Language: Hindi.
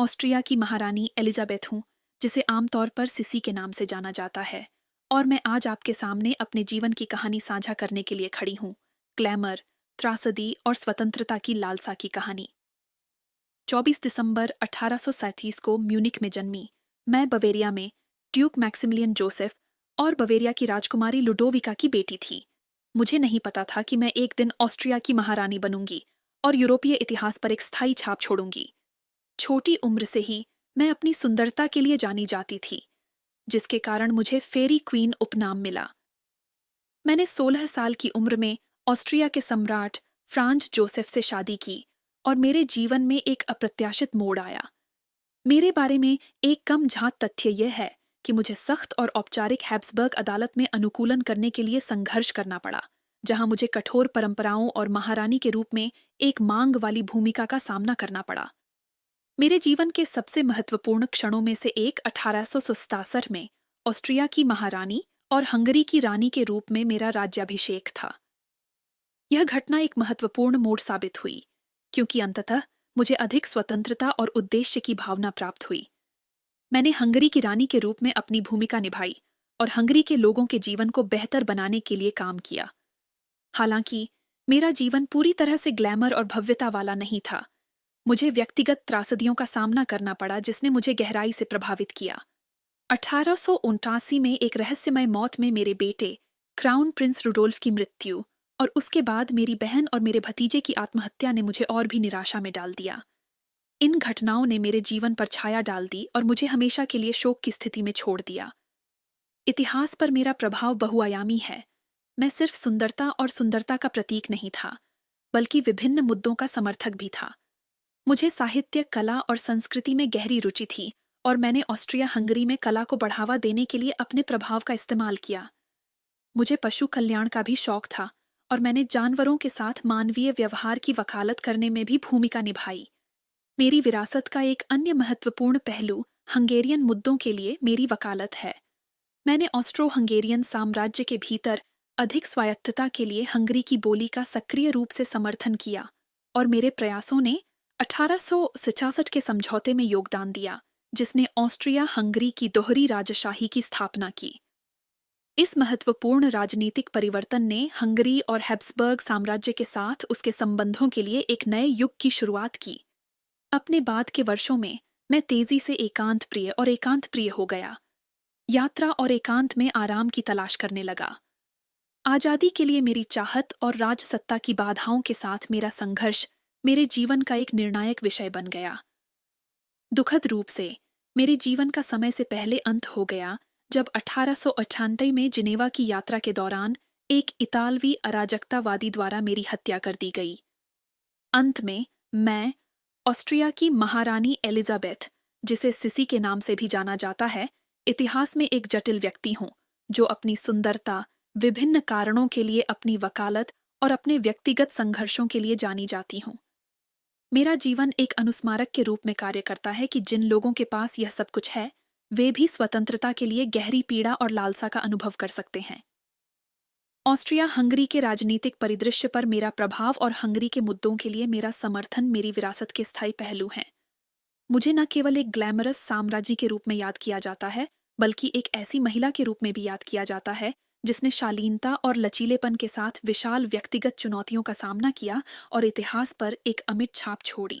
ऑस्ट्रिया की महारानी एलिजाबेथ हूँ, जिसे आमतौर पर सिसी के नाम से जाना जाता है, और मैं आज आपके सामने अपने जीवन की कहानी साझा करने के लिए खड़ी हूँ। ग्लैमर, त्रासदी और स्वतंत्रता की लालसा की कहानी। 24 दिसंबर 1837 को म्यूनिख में जन्मी मैं बवेरिया में ड्यूक मैक्सिमिलियन जोसेफ और बवेरिया की राजकुमारी लुडोविका की बेटी थी। मुझे नहीं पता था कि मैं एक दिन ऑस्ट्रिया की महारानी बनूंगी और यूरोपीय इतिहास पर एक स्थायी छाप छोड़ूंगी। छोटी उम्र से ही मैं अपनी सुंदरता के लिए जानी जाती थी, जिसके कारण मुझे फेरी क्वीन उपनाम मिला। मैंने 16 साल की उम्र में ऑस्ट्रिया के सम्राट फ्रांज जोसेफ से शादी की और मेरे जीवन में एक अप्रत्याशित मोड़ आया। मेरे बारे में एक कम झात तथ्य यह है कि मुझे सख्त और औपचारिक हैब्सबर्ग अदालत में अनुकूलन करने के लिए संघर्ष करना पड़ा, जहां मुझे कठोर परंपराओं और महारानी के रूप में एक मांग वाली भूमिका का सामना करना पड़ा। मेरे जीवन के सबसे महत्वपूर्ण क्षणों में से एक 1867 में ऑस्ट्रिया की महारानी और हंगरी की रानी के रूप में मेरा राज्याभिषेक था। यह घटना एक महत्वपूर्ण मोड़ साबित हुई, क्योंकि अंततः मुझे अधिक स्वतंत्रता और उद्देश्य की भावना प्राप्त हुई। मैंने हंगरी की रानी के रूप में अपनी भूमिका निभाई और हंगरी के लोगों के जीवन को बेहतर बनाने के लिए काम किया। हालांकि मेरा जीवन पूरी तरह से ग्लैमर और भव्यता वाला नहीं था। मुझे व्यक्तिगत त्रासदियों का सामना करना पड़ा, जिसने मुझे गहराई से प्रभावित किया। 1879 में एक रहस्यमय मौत में मेरे बेटे क्राउन प्रिंस रुडोल्फ की मृत्यु और उसके बाद मेरी बहन और मेरे भतीजे की आत्महत्या ने मुझे और भी निराशा में डाल दिया। इन घटनाओं ने मेरे जीवन पर छाया डाल दी और मुझे हमेशा के लिए शोक की स्थिति में छोड़ दिया। इतिहास पर मेरा प्रभाव बहुआयामी है। मैं सिर्फ सुंदरता और सुंदरता का प्रतीक नहीं था, बल्कि विभिन्न मुद्दों का समर्थक भी था। मुझे साहित्य, कला और संस्कृति में गहरी रुचि थी और मैंने ऑस्ट्रिया हंगरी में कला को बढ़ावा देने के लिए अपने प्रभाव का इस्तेमाल किया। मुझे पशु कल्याण का भी शौक था और मैंने जानवरों के साथ मानवीय व्यवहार की वकालत करने में भी भूमिका निभाई। मेरी विरासत का एक अन्य महत्वपूर्ण पहलू हंगेरियन मुद्दों के लिए मेरी वकालत है। मैंने ऑस्ट्रो हंगेरियन साम्राज्य के भीतर अधिक स्वायत्तता के लिए हंगरी की बोली का सक्रिय रूप से समर्थन किया और मेरे प्रयासों ने 1866 के समझौते में योगदान दिया, जिसने ऑस्ट्रिया हंगरी की दोहरी राजशाही की स्थापना की। इस महत्वपूर्ण राजनीतिक परिवर्तन ने हंगरी और हैब्सबर्ग साम्राज्य के साथ उसके संबंधों के लिए एक नए युग की शुरुआत की। अपने बाद के वर्षों में मैं तेजी से एकांत प्रिय हो गया। यात्रा और एकांत में आराम की तलाश करने लगा। आजादी के लिए मेरी चाहत और राजसत्ता की बाधाओं के साथ मेरा संघर्ष मेरे जीवन का एक निर्णायक विषय बन गया। दुखद रूप से मेरे जीवन का समय से पहले अंत हो गया जब 1898 में जिनेवा की यात्रा के दौरान एक इतालवी अराजकतावादी द्वारा मेरी हत्या कर दी गई। अंत में मैं ऑस्ट्रिया की महारानी एलिजाबेथ, जिसे सिसी के नाम से भी जाना जाता है, इतिहास में एक जटिल व्यक्ति हूँ जो अपनी सुंदरता, विभिन्न कारणों के लिए अपनी वकालत और अपने व्यक्तिगत संघर्षों के लिए जानी जाती हूँ। मेरा जीवन एक अनुस्मारक के रूप में कार्य करता है कि जिन लोगों के पास यह सब कुछ है, वे भी स्वतंत्रता के लिए गहरी पीड़ा और लालसा का अनुभव कर सकते हैं। ऑस्ट्रिया हंगरी के राजनीतिक परिदृश्य पर मेरा प्रभाव और हंगरी के मुद्दों के लिए मेरा समर्थन मेरी विरासत के स्थायी पहलू हैं। मुझे न केवल एक ग्लैमरस साम्राज्य के रूप में याद किया जाता है, बल्कि एक ऐसी महिला के रूप में भी याद किया जाता है जिसने शालीनता और लचीलेपन के साथ विशाल व्यक्तिगत चुनौतियों का सामना किया और इतिहास पर एक अमिट छाप छोड़ी।